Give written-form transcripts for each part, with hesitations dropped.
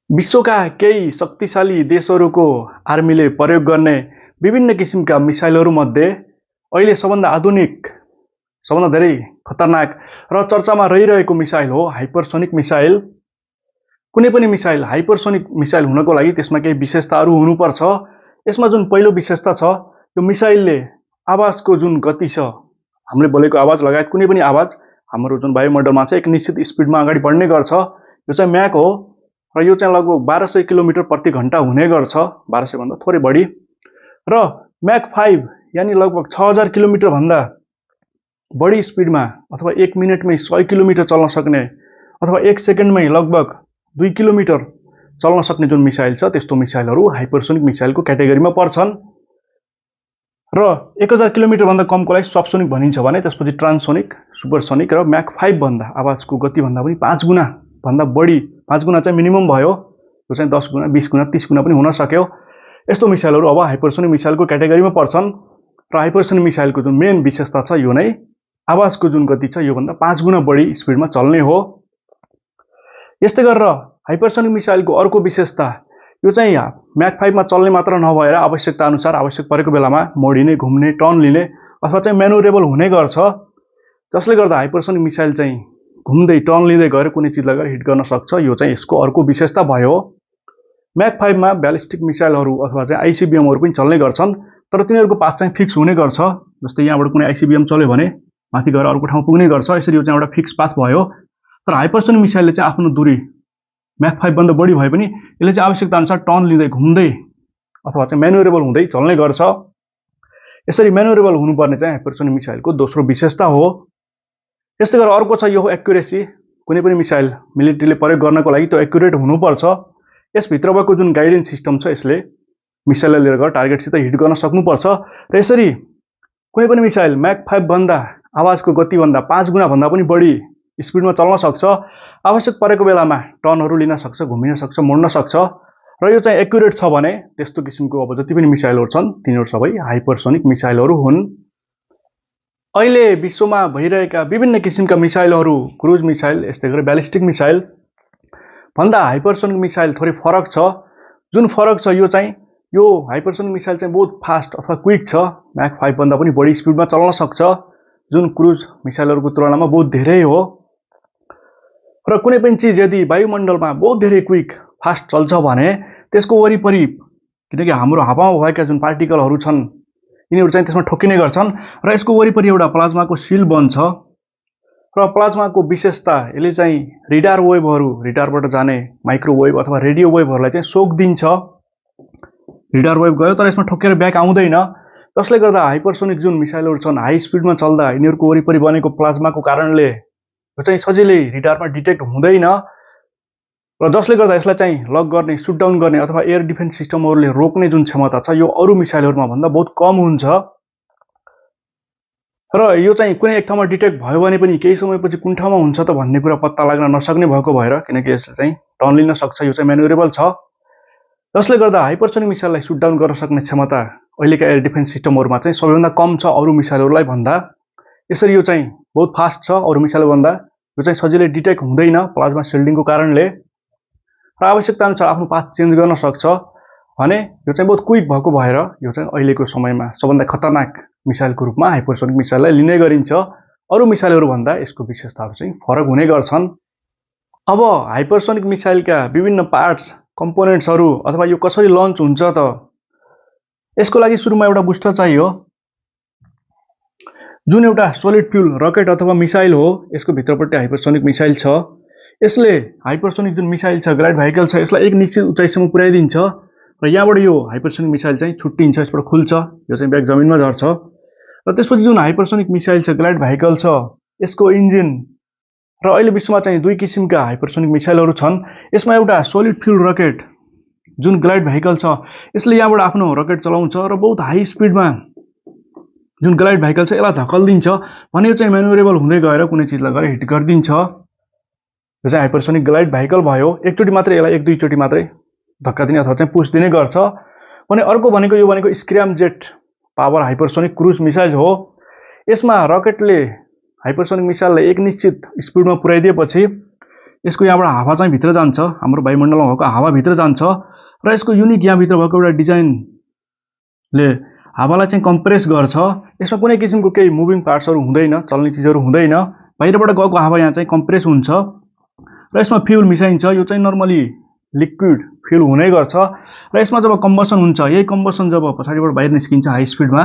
विश्वका केही शक्तिशाली देशहरूको आर्मीले प्रयोग गर्ने विभिन्न किसिमका मिसाइलहरूमध्ये अहिले सबभन्दा आधुनिक, सबभन्दा धेरै खतरनाक र चर्चामा रहिरहेको मिसाइल हो हाइपरसोनिक मिसाइल। कुनै पनि मिसाइल हाइपरसोनिक मिसाइल हुनको लागि त्यसमा केही विशेषताहरू हुनुपर्छ। यसमा जुन पहिलो विशेषता छ, यो मिसाइलले आवाजको जुन गति छ, हामीले बोलेको आवाज लगायत कुनै पनि आवाज हाम्रो जुन वायुमण्डलमा छ एक निश्चित स्पिडमा अगाडि बढ्ने गर्छ। यो चाहिँ म्याक हो र यो चाहिँ लगभग 1200 किलोमिटर प्रति घण्टा हुने गर्छ, 1200 भन्दा थोरै बढी। र म्याक 5 यानि लगभग 6000 किलोमिटर भन्दा बढी स्पिडमा अथवा 1 मिनेटमै 100 किलोमिटर चल्न सक्ने अथवा 1 सेकेन्डमै लगभग 2 किलोमिटर चल्न सक्ने जुन मिसाइल छ, त्यस्तो मिसाइलहरू हाइपरसोनिक मिसाइलको क्याटेगोरीमा पर्छन्। र 1000 किलोमिटर भन्दा कमकोलाई सबसोनिक भनिन्छ भने त्यसपछि ट्रान्ससोनिक, सुपरसोनिक र म्याक 5 भन्दा आवाजको गति भन्दा पनि 5 गुणा भन्दा बढी, 5 गुणा चाहिँ मिनिमम भयो, यो चाहिँ 10 गुणा, 20 गुणा, 30 गुणा पनि हुन सक्यो। यस्तो मिसाइलहरू अब हाइपरसोनिक मिसाइलको क्याटेगोरीमा पर्छन्। र हाइपरसोनिक मिसाइलको जुन मेन विशेषता छ, यो नै आवाजको जुन गति छ यो भन्दा 5 गुणा बढी स्पिडमा चल्ने हो। यस्तै गरेर हाइपरसोनिक मिसाइलको अर्को विशेषता, यो चाहिँ म्याक 5 मा चल्ने मात्र नभएर आवश्यकता अनुसार आवश्यक परेको बेलामा मोडिने, घुम्ने, टर्न लिने अथवा चाहिँ म्यानुभरेबल हुने गर्छ। जसले गर्दा हाइपरसोनिक मिसाइल चाहिँ घुम्दै, टर्न लिँदै गएर कुनै चिजलाई गएर हिट गर्न सक्छ। यो चाहिँ यसको अर्को विशेषता भयो। म्याक 5 मा ब्यालिस्टिक मिसाइलहरू अथवा चाहिँ आइसिबिएमहरू पनि चल्ने गर्छन्, तर तिनीहरूको पाथ चाहिँ फिक्स हुने गर्छ। जस्तै यहाँबाट कुनै आइसिबिएम चल्यो भने माथि गएर अर्को ठाउँ पुग्ने गर्छ, यसरी यो चाहिँ एउटा फिक्स पाथ भयो। तर हाइपरसोनिक मिसाइलले चाहिँ आफ्नो दूरी म्याक 5 भन्दा बढी भए पनि यसले चाहिँ आवश्यकता अनुसार टर्न लिँदै, घुम्दै अथवा चाहिँ म्यानुभरेबल हुँदै चल्ने गर्छ। यसरी म्यानुभरेबल हुनुपर्ने चाहिँ हाइपरसोनिक मिसाइलको दोस्रो विशेषता हो। यस्तै गरेर अर्को छ यो एक्युरेसी। कुनै पनि मिसाइल मिलिट्रीले प्रयोग गर्नको लागि त्यो एक्युरेट हुनुपर्छ। यसभित्र भएको जुन गाइडेन्स सिस्टम छ, यसले मिसाइललाई लिएर गएर टार्गेटसित हिट गर्न सक्नुपर्छ। र यसरी कुनै पनि मिसाइल म्याक 5 भन्दा आवाजको गतिभन्दा 5 गुणा भन्दा पनि बढी स्पिडमा चल्न सक्छ। आवश्यक परेको बेलामा टर्नहरू लिन सक्छ, घुमिन सक्छ, मोड्न सक्छ। र यो चाहिँ एक्युरेट छ भने त्यस्तो किसिमको अब जति पनि मिसाइलहरू छन् तिनीहरू सबै हाइपरसोनिक मिसाइलहरू हुन्। अहिले विश्वमा भइरहेका विभिन्न किसिमका मिसाइलहरू, क्रुज मिसाइल, यस्तै गरी ब्यालिस्टिक मिसाइल भन्दा हाइपरसोनिक मिसाइल थोरै फरक छ। जुन फरक छ, यो चाहिँ यो हाइपरसोनिक मिसाइल चाहिँ बहुत फास्ट अथवा क्विक छ, म्याक 5 भन्दा पनि बढी स्पिडमा चल्न सक्छ, जुन क्रुज मिसाइलहरूको तुलनामा बहुत धेरै हो। र कुनै पनि चिज यदि वायुमण्डलमा बहुत धेरै क्विक, फास्ट चल्छ भने त्यसको वरिपरि, किनकि हाम्रो हावामा भएका जुन पार्टिकलहरू छन् यिनीहरू चाहिँ त्यसमा ठोकिने गर्छन् र यसको वरिपरि एउटा प्लाज्माको सिल बन्छ। र प्लाज्माको विशेषता, यसले चाहिँ रिडार वेभहरू, रिडारबाट जाने माइक्रोवेभ अथवा रेडियो वेभहरूलाई चाहिँ सोक दिन्छ। रिडार वेभ गयो तर यसमा ठोकेर ब्याक आउँदैन। जसले गर्दा हाइपरसोनिक जुन मिसाइलहरू छन्, हाई स्पिडमा चल्दा यिनीहरूको वरिपरि बनेको प्लाज्माको कारणले यो चाहिँ सजिलै रिडारमा डिटेक्ट हुँदैन। र जसले गर्दा यसलाई चाहिँ लक गर्ने, सुट डाउन गर्ने अथवा एयर डिफेन्स सिस्टमहरूले रोक्ने जुन क्षमता छ, यो अरू मिसाइलहरूमा भन्दा बहुत कम हुन्छ। र यो चाहिँ कुनै एक ठाउँमा डिटेक्ट भयो भने पनि केही समयपछि कुन ठाउँमा हुन्छ त भन्ने कुरा पत्ता लाग्न नसक्ने भएको भएर, किनकि यसले चाहिँ टर्न लिन सक्छ, यो चाहिँ म्यानुभरेबल छ। जसले गर्दा हाइपरसोनिक मिसाइललाई सुट डाउन गर्न सक्ने क्षमता अहिलेका एयर डिफेन्स सिस्टमहरूमा चाहिँ सबैभन्दा कम छ अरू मिसाइलहरूलाई भन्दा। यसरी यो चाहिँ बहुत फास्ट छ अरू मिसाइलभन्दा। यो चाहिँ सजिलै डिटेक्ट हुँदैन प्लाज्मा सिल्डिङको कारणले। र आवश्यकता अनुसार आफ्नो पाथ चेन्ज गर्न सक्छ भने यो चाहिँ बहुत क्विक भएको भएर यो चाहिँ अहिलेको समयमा सबभन्दा खतरनाक मिसाइलको रूपमा हाइपरसोनिक मिसाइललाई लिने गरिन्छ। अरू मिसाइलहरूभन्दा यसको विशेषताहरू चाहिँ फरक हुने गर्छन्। अब हाइपरसोनिक मिसाइलका विभिन्न पार्ट्स, कम्पोनेन्ट्सहरू अथवा यो कसरी लन्च हुन्छ त, यसको लागि सुरुमा एउटा बुस्टर चाहियो, जुन एउटा सोलिड फ्युल रकेट अथवा मिसाइल हो। यसको भित्रपट्टि हाइपरसोनिक मिसाइल छ। यसले हाइपरसोनिक जुन मिसाइल छ, ग्लाइड भेहिकल छ, यसलाई एक निश्चित उचाइसम्म पुर्याइदिन्छ र यहाँबाट यो हाइपरसोनिक मिसाइल चाहिँ छुट्टिन्छ, यसबाट खुल्छ, यो चाहिँ ब्याक जमिनमा झर्छ। र त्यसपछि जुन हाइपरसोनिक मिसाइल छ, ग्लाइड भेहिकल छ, यसको इन्जिन, र अहिले विश्वमा चाहिँ दुई किसिमका हाइपरसोनिक मिसाइलहरू छन्। यसमा एउटा सोलिड फ्युल रकेट जुन ग्लाइड भेहिकल छ, यसले यहाँबाट आफ्नो रकेट चलाउँछ र बहुत हाई स्पिडमा जुन ग्लाइड भेहिकल छ यसलाई धकल्दिन्छ भने यो चाहिँ म्यानुभरेबल हुँदै गएर कुनै चिजलाई गएर हिट गरिदिन्छ। यो चाहिँ हाइपरसोनिक ग्लाइड भेहिकल भयो। एकचोटि मात्रै यसलाई, एक दुईचोटि मात्रै धक्का दिने अथवा चाहिँ पुस दिने गर्छ। भने अर्को भनेको यो भनेको scramjet power hypersonic cruise missile हो। यसमा रकेटले हाइपरसोनिक मिसाइललाई एक निश्चित स्पिडमा पुर्याइदिएपछि यसको यहाँबाट हावा चाहिँ भित्र जान्छ, हाम्रो वायुमण्डलमा भएको हावा भित्र जान्छ र यसको युनिक यहाँभित्र भएको एउटा डिजाइनले हावालाई चाहिँ कम्प्रेस गर्छ। यसमा कुनै किसिमको केही मुभिङ पार्ट्सहरू हुँदैन, चल्ने चिजहरू हुँदैन, बाहिरबाट गएको हावा यहाँ चाहिँ कम्प्रेस हुन्छ र यसमा फ्युल मिसाइन्छ। यो चाहिँ नर्मली लिक्विड फ्युल हुने गर्छ र यसमा जब कम्बसन हुन्छ, यही कम्बसन जब पछाडिबाट बाहिर निस्किन्छ हाई स्पिडमा,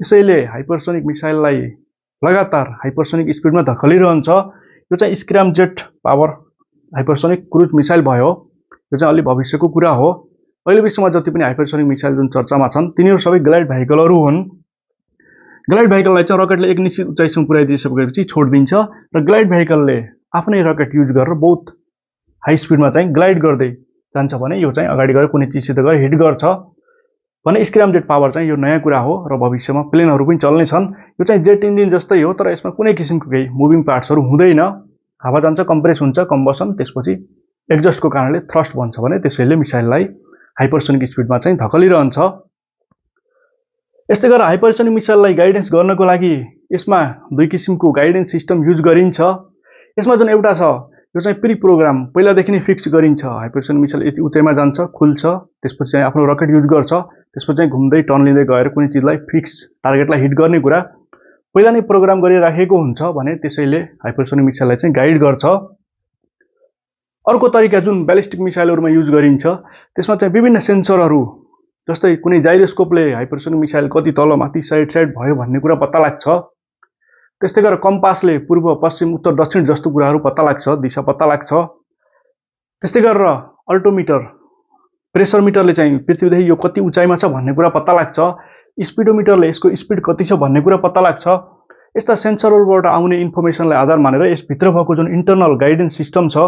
यसैले हाइपरसोनिक मिसाइललाई लगातार हाइपरसोनिक स्पिडमा धकेलिरहन्छ। यो चाहिँ scramjet power hypersonic cruise missile भयो। यो चाहिँ अलि भविष्यको कुरा हो। अहिले विश्वमा जति पनि हाइपरसोनिक मिसाइल जुन चर्चामा छन् तिनीहरू सबै ग्लाइड भेहिकलहरू हुन्। ग्लाइड भेहिकललाई चाहिँ रकेटले एक निश्चित उचाइसम्म पुर्याइदिसकेपछि छोडिदिन्छ र ग्लाइड भेहिकलले आफ्नै रकेट युज गरेर बहुत हाई स्पिडमा चाहिँ ग्लाइड गर्दै जान्छ भने यो चाहिँ अगाडि गएर कुनै चिजसित गएर हिट गर्छ भने स्क्रैमजेट पावर चाहिँ यो नयाँ कुरा हो र भविष्यमा प्लेनहरू पनि चल्ने छन्। यो चाहिँ जेट इन्जिन जस्तै हो तर यसमा कुनै किसिमको केही मुभिङ पार्ट्सहरू हुँदैन। हावा जान्छ, कम्प्रेस हुन्छ, कम्बसन, त्यसपछि एक्जस्टको कारणले थ्रस्ट बन्छ भने त्यसैले मिसाइललाई हाइपरसोनिक स्पिडमा चाहिँ धकेलिरहन्छ। यस्तै गरेर हाइपरसोनिक मिसाइललाई गाइडेन्स गर्नको लागि यसमा दुई किसिमको गाइडेन्स सिस्टम युज गरिन्छ। यसमा जुन एउटा छ यो चाहिँ प्री प्रोग्राम पहिलादेखि नै फिक्स गरिन्छ। हाइपरसोनिक मिसाइल यति उचाइमा जान्छ, खुल्छ, त्यसपछि चाहिँ आफ्नो रकेट युज गर्छ, त्यसपछि चाहिँ घुम्दै टर्न लिँदै गएर कुनै चिजलाई फिक्स टार्गेटलाई हिट गर्ने कुरा पहिला नै प्रोग्राम गरिराखेको हुन्छ भने त्यसैले हाइपरसोनिक मिसाइललाई चाहिँ गाइड गर्छ। अर्को तरिका जुन ब्यालिस्टिक मिसाइलहरूमा युज गरिन्छ त्यसमा चाहिँ विभिन्न सेन्सरहरू, जस्तै कुनै जाइरोस्कोपले हाइपरसोनिक मिसाइल कति तल माथि साइड भयो भन्ने कुरा पत्ता लाग्छ। त्यस्तै गरेर कम्पासले पूर्व पश्चिम उत्तर दक्षिण जस्तो कुराहरू पत्ता लाग्छ, दिशा पत्ता लाग्छ। त्यस्तै गरेर अल्टोमिटर, प्रेसर मिटरले चाहिँ पृथ्वीदेखि यो कति उचाइमा छ भन्ने कुरा पत्ता लाग्छ। स्पिडोमिटरले यसको स्पिड कति छ भन्ने कुरा पत्ता लाग्छ। यस्ता सेन्सरहरूबाट आउने इन्फर्मेसनलाई आधार मानेर यसभित्र भएको जुन इन्टरनल गाइडेन्स सिस्टम छ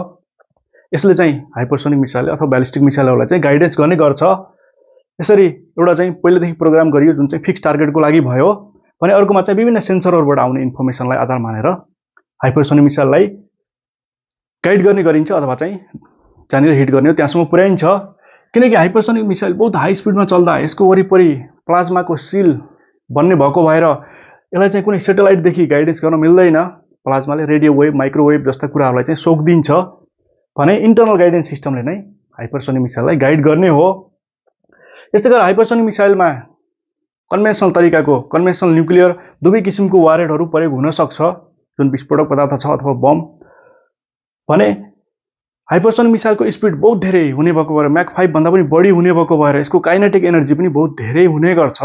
यसले चाहिँ हाइपरसोनिक मिसाइल अथवा ब्यालिस्टिक मिसाइलहरूलाई चाहिँ गाइडेन्स गर्ने गर्छ। यसरी एउटा चाहिँ पहिलेदेखि प्रोग्राम गरियो जुन चाहिँ फिक्स टार्गेटको लागि भयो भने अर्कोमा चाहिँ विभिन्न सेन्सरहरूबाट आउने इन्फर्मेसनलाई आधार मानेर हाइपरसोनिक मिसाइललाई गाइड गर्ने गरिन्छ अथवा चाहिँ जहाँनिर हिट गर्ने हो त्यहाँसम्म पुर्याइन्छ। किनकि हाइपरसोनिक मिसाइल बहुत हाई स्पिडमा चल्दा यसको वरिपरि प्लाज्माको सिल बन्ने भएको भएर यसलाई चाहिँ कुनै सेटेलाइटदेखि गाइडेन्स गर्न मिल्दैन। प्लाज्माले रेडियो वेभ, माइक्रोवेभ जस्ता कुराहरूलाई चाहिँ सोकिदिन्छ भने इन्टरनल गाइडेन्स सिस्टमले नै हाइपरसोनिक मिसाइललाई गाइड गर्ने हो। यस्तै गरेर हाइपरसोनिक मिसाइलमा कन्भेन्सनल तरिकाको कन्भेन्सनल न्युक्लियर दुवै किसिमको वारेडहरू प्रयोग हुन सक्छ, जुन विस्फोटक पदार्थ छ अथवा बम भने हाइपरसोनिक मिसाइलको स्पिड बहुत धेरै हुने भएको भएर म्याक 5 भन्दा पनि बढी हुने भएको भएर यसको काइनेटिक एनर्जी पनि बहुत धेरै हुने गर्छ।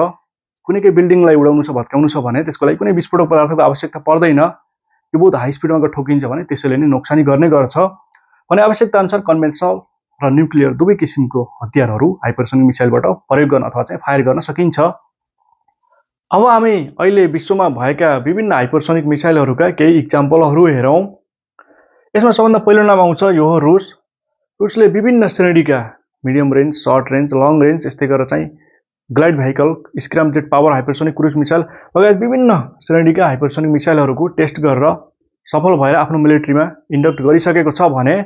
कुनै केही बिल्डिङलाई उडाउनु छ, भत्काउनु छ भने त्यसको लागि कुनै विस्फोटक पदार्थको आवश्यकता पर्दैन। यो बहुत हाई स्पिडमा गएर ठोकिन्छ भने त्यसैले नै नोक्सानी गर्ने गर्छ भने आवश्यकता अनुसार कन्भेन्सनल र न्युक्लियर दुवै किसिमको हतियारहरू हाइपरसोनिक मिसाइलबाट प्रयोग गर्न अथवा चाहिँ फायर गर्न सकिन्छ। अब हामी अहिले विश्वमा भएका विभिन्न हाइपरसोनिक मिसाइलहरूका केही इक्जाम्पलहरू हेरौँ। यसमा सबभन्दा पहिलो नाम आउँछ यो हो रुस। रुसले विभिन्न श्रेणीका medium range, short range, long range, यस्तै गरेर चाहिँ glide vehicle, scramjet power hypersonic cruise missile लगायत विभिन्न श्रेणीका हाइपरसोनिक मिसाइलहरूको टेस्ट गरेर सफल भएर आफ्नो मिलिट्रीमा इन्डक्ट गरिसकेको छ भने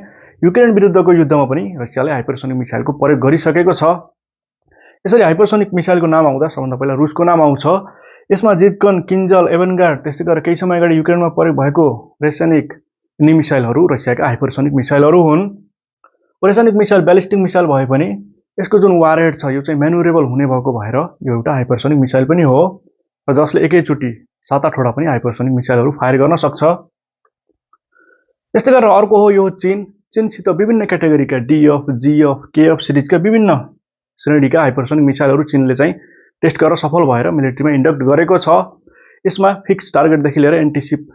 युक्रेन विरुद्धको युद्धमा पनि रसियाले हाइपरसोनिक मिसाइलको प्रयोग गरिसकेको छ। यसरी हाइपरसोनिक मिसाइलको नाम आउँदा सबभन्दा पहिला रुसको नाम आउँछ। यसमा जिर्कन, किन्जल, एभेनगार्ड, त्यस्तै गरेर केही समय अगाडि युक्रेनमा प्रयोग भएको रेसनिक यिनी मिसाइलहरू रसियाका हाइपरसोनिक मिसाइलहरू हुन्। रेसनिक मिसाइल ब्यालिस्टिक मिसाइल भए पनि यसको जुन वारहेड छ यो चाहिँ म्यानुरेबल हुने भएको भएर यो एउटा हाइपरसोनिक मिसाइल पनि हो र जसले एकैचोटि 7-8 वटा पनि हाइपरसोनिक मिसाइलहरू फायर गर्न सक्छ। यस्तै गरेर अर्को हो यो चीन। चीनसित विभिन्न क्याटेगोरीका DF, GF, KF सिरिजका विभिन्न श्रेणीका हाइपरसोनिक मिसाइलहरू चीनले चाहिँ टेस्ट गरेर सफल भएर मिलिट्रीमा इन्डक्ट गरेको छ। यसमा फिक्स टार्गेटदेखि लिएर एन्टिसिप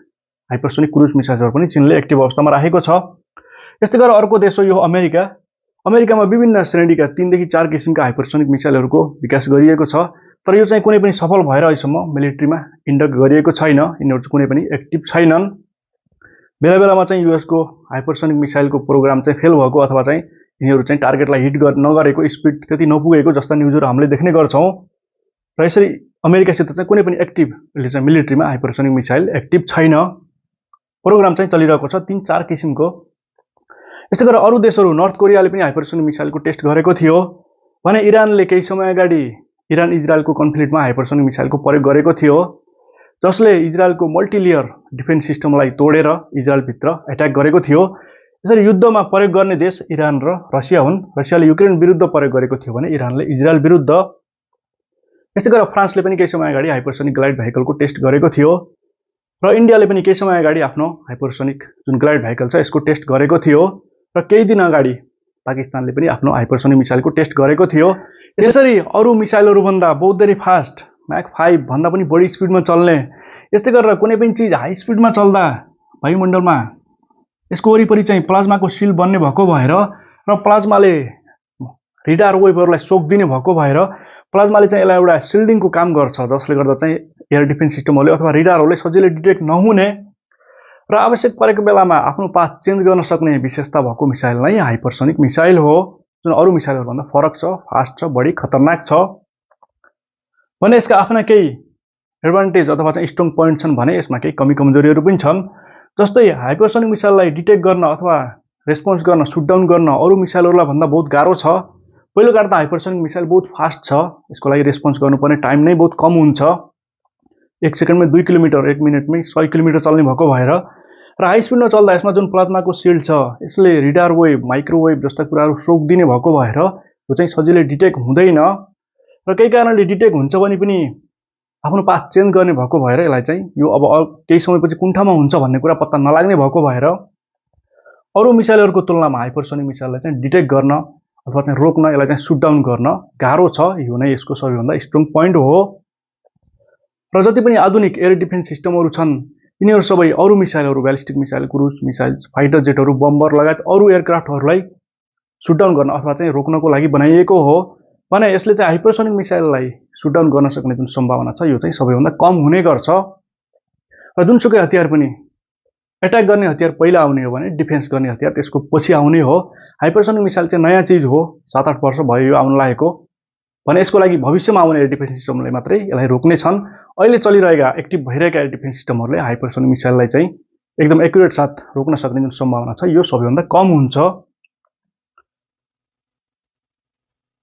हाइपरसोनिक क्रुज मिसाइलहरू पनि चीनले एक्टिभ अवस्थामा राखेको छ। यस्तै गरेर अर्को देश हो यो अमेरिका। अमेरिकामा विभिन्न श्रेणीका 3 देखि 4 किसिमका हाइपरसोनिक मिसाइलहरूको विकास गरिएको छ तर यो चाहिँ कुनै पनि सफल भएर अहिलेसम्म मिलिट्रीमा इन्डक्ट गरिएको छैन। यिनीहरू चाहिँ कुनै पनि एक्टिभ छैनन्। बेला बेलामा चाहिँ युएसको हाइपरसोनिक मिसाइलको प्रोग्राम चाहिँ फेल भएको अथवा चाहिँ यिनीहरू चाहिँ टार्गेटलाई हिट नगरेको, स्पिड त्यति नपुगेको जस्ता न्युजहरू हामीले देख्ने गर्छौँ र यसरी अमेरिकासित चाहिँ कुनै पनि एक्टिभ अहिले चाहिँ मिलिट्रीमा हाइपरसोनिक मिसाइल एक्टिभ छैन। प्रोग्राम चाहिँ चलिरहेको छ 3-4 किसिमको। यस्तै गरेर अरू देशहरू, नर्थ कोरियाले पनि हाइपरसोनिक मिसाइलको टेस्ट गरेको थियो भने इरानले केही समय अगाडि इरान इजरायलको कन्फ्लिक्टमा हाइपरसोनिक मिसाइलको प्रयोग गरेको थियो जसले इजरायलको मल्टिलेयर डिफेन्स सिस्टमलाई तोडेर इजरायलभित्र एट्याक गरेको थियो। यसरी युद्धमा प्रयोग गर्ने देश इरान र रसिया हुन्। रसियाले युक्रेन विरुद्ध प्रयोग गरेको थियो भने इरानले इजरायल विरुद्ध। यस्तै गरेर फ्रान्सले पनि केही समय अगाडि हाइपरसोनिक ग्लाइड भेहिकलको टेस्ट गरेको थियो र इन्डियाले पनि केही समय अगाडि आफ्नो हाइपरसोनिक जुन ग्लाइड भेहिकल छ यसको टेस्ट गरेको थियो र केही दिन अगाडि पाकिस्तानले पनि आफ्नो हाइपरसोनिक मिसाइलको टेस्ट गरेको थियो। यसरी अरू मिसाइलहरूभन्दा बहुत धेरै फास्ट म्याक 5 भन्दा पनि बढी स्पिडमा चल्ने, यस्तै गरेर कुनै पनि चिज हाई स्पिडमा चल्दा वायुमण्डलमा यसको वरिपरि चाहिँ प्लाज्माको सिल बन्ने भएको भएर र प्लाज्माले रिडार वेभहरूलाई सोक्दिने भएको भएर प्लाज्माले चाहिँ यसलाई एउटा सिल्डिङको काम गर्छ, जसले गर्दा चाहिँ एयर डिफेन्स सिस्टमहरूले अथवा रिडारहरूले सजिलै डिटेक्ट नहुने र आवश्यक परेको बेलामा आफ्नो पाथ चेन्ज गर्न सक्ने विशेषता भएको मिसाइल नै हाइपरसोनिक मिसाइल हो, जुन अरू मिसाइलहरूभन्दा फरक छ, फास्ट छ, बढी खतरनाक छ। भने यसका आफ्ना केही एडभान्टेज अथवा चाहिँ स्ट्रङ पोइन्ट छन् भने यसमा केही कमी कमजोरीहरू पनि छन्। जस्तै हाइपरसोनिक मिसाइललाई डिटेक्ट गर्न अथवा रेस्पोन्स गर्न, सुटडाउन गर्न अरू मिसाइलहरूलाई भन्दा बहुत गाह्रो छ। पहिलो कारण त हाइपरसोनिक मिसाइल बहुत फास्ट छ, यसको लागि रेस्पोन्स गर्नुपर्ने टाइम नै बहुत कम हुन्छ। 1 सेकेन्डमै 2 किलोमिटर, 1 मिनटमै 100 किलोमिटर चल्ने भएको भएर र हाई स्पिडमा चल्दा यसमा जुन प्लाज्माको सिल्ड छ यसले रिडार वेभ, माइक्रोवेभ जस्ता कुराहरू सोक्दिने भएको भएर यो चाहिँ सजिलै डिटेक्ट हुँदैन र केही कारणले डिटेक्ट हुन्छ भने पनि आफ्नो पाथ चेन्ज गर्ने भएको भएर यसलाई चाहिँ यो अब केही समयपछि कुन ठाउँमा हुन्छ भन्ने कुरा पत्ता नलाग्ने भएको भएर अरू मिसाइलहरूको तुलनामा हाइपरसोनिक मिसाइललाई चाहिँ डिटेक्ट गर्न अथवा चाहिँ रोक्न, यसलाई चाहिँ सुटडाउन गर्न गाह्रो छ। यो नै यसको सबैभन्दा स्ट्रङ पोइन्ट हो। र जति पनि आधुनिक एयर डिफेन्स सिस्टमहरू छन् यिनीहरू सबै अरू मिसाइलहरू, ब्यालिस्टिक मिसाइल, क्रुज मिसाइल्स, फाइटर जेटहरू, बम्बर लगायत अरू एयरक्राफ्टहरूलाई सुटडाउन गर्न अथवा चाहिँ रोक्नको लागि बनाइएको हो। भने यसले चाहिँ हाइपरसोनिक मिसाइललाई सुटडाउन गर्न सक्ने जुन सम्भावना छ यो चाहिँ सबैभन्दा कम हुने गर्छ। र जुनसुकै हतियार पनि एट्याक गर्ने हतियार पहिला आउने हो भने डिफेन्स गर्ने हतियार त्यसको पछि आउने हो। हाइपरसोनिक मिसाइल चाहिँ नयाँ चिज हो, 7-8 वर्ष भयो यो आउन लागेको। भने यसको लागि भविष्यमा आउने एयर डिफेन्स सिस्टमले मात्रै यसलाई रोक्ने छन्। अहिले चलिरहेका एक्टिभ भइरहेका एयर डिफेन्स सिस्टमहरूले हाइपरसोनिक मिसाइललाई चाहिँ एकदम एक्युरेट साथ रोक्न सक्ने जुन सम्भावना छ यो सबैभन्दा कम हुन्छ।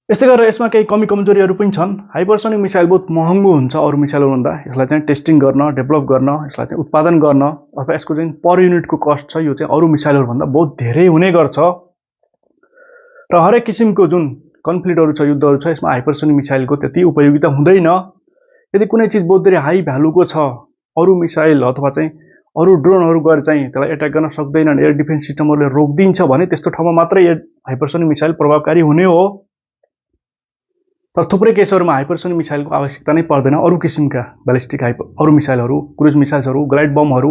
यस्तै गरेर यसमा केही कमी कमजोरीहरू पनि छन्। हाइपरसोनिक मिसाइल बहुत महँगो हुन्छ अरू मिसाइलहरूभन्दा। यसलाई चाहिँ टेस्टिङ गर्न, डेभलप गर्न, यसलाई चाहिँ उत्पादन गर्न अथवा यसको चाहिँ पर युनिटको कस्ट छ यो चाहिँ अरू मिसाइलहरूभन्दा बहुत धेरै हुने गर्छ। र हरेक किसिमको जुन कन्फ्लिक्टहरू छ, युद्धहरू छ, यसमा हाइपरसोनिक मिसाइलको त्यति उपयोगिता हुँदैन। यदि कुनै चिज बहुत धेरै हाई भ्यालुको छ, अरू मिसाइल अथवा चाहिँ अरू ड्रोनहरू गएर चाहिँ त्यसलाई एट्याक गर्न सक्दैनन्, एयर डिफेन्स सिस्टमहरूले रोक्दिन्छ भने त्यस्तो ठाउँमा मात्रै हाइपरसोनिक मिसाइल प्रभावकारी हुने हो। तर थुप्रै केसहरूमा हाइपरसोनिक मिसाइलको आवश्यकता नै पर्दैन। अरू किसिमका ब्यालिस्टिक अरू मिसाइलहरू, क्रुज मिसाइल्सहरू, ग्लाइड बमहरू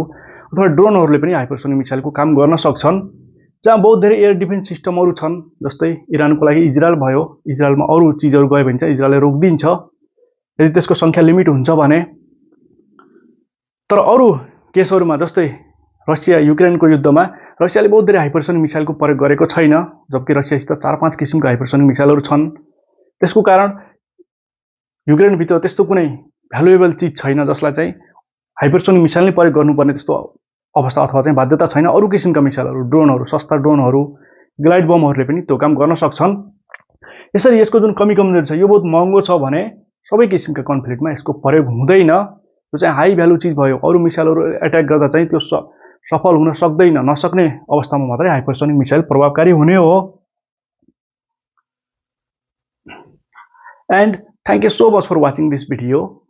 अथवा ड्रोनहरूले पनि हाइपरसोनिक मिसाइलको काम गर्न सक्छन्। जहाँ बहुत धेरै एयर डिफेन्स सिस्टमहरू छन्, जस्तै इरानको लागि इजरायल भयो, इजरायलमा अरू चिजहरू गयो भने चाहिँ इजरायलले रोक्दिन्छ यदि त्यसको सङ्ख्या लिमिट हुन्छ भने। तर अरू केसहरूमा जस्तै रसिया युक्रेनको युद्धमा रसियाले बहुत धेरै हाइपरसोनिक मिसाइलको प्रयोग गरेको छैन, जबकि रसियासित 4-5 किसिमका हाइपरसोनिक मिसाइलहरू छन्। त्यसको कारण युक्रेनभित्र त्यस्तो कुनै भ्यालुएबल चिज छैन जसलाई चाहिँ हाइपरसोनिक मिसाइल नै प्रयोग गर्नुपर्ने त्यस्तो अवस्था अथवा चाहिँ बाध्यता छैन। अरू किसिमका मिसाइलहरू, ड्रोनहरू, सस्ता ड्रोनहरू, ग्लाइड बमहरूले पनि त्यो काम गर्न सक्छन्। यसरी यसको जुन कमी कमजोरी छ यो बहुत महँगो छ भने सबै किसिमका कन्फ्लिक्टमा यसको प्रयोग हुँदैन। यो चाहिँ हाई भ्यालु चिज भयो, अरू मिसाइलहरू एट्याक गर्दा चाहिँ त्यो सफल हुन सक्दैन, नसक्ने अवस्थामा मात्रै हाइपरसोनिक मिसाइल प्रभावकारी हुने हो। And thank you so much for watching this video.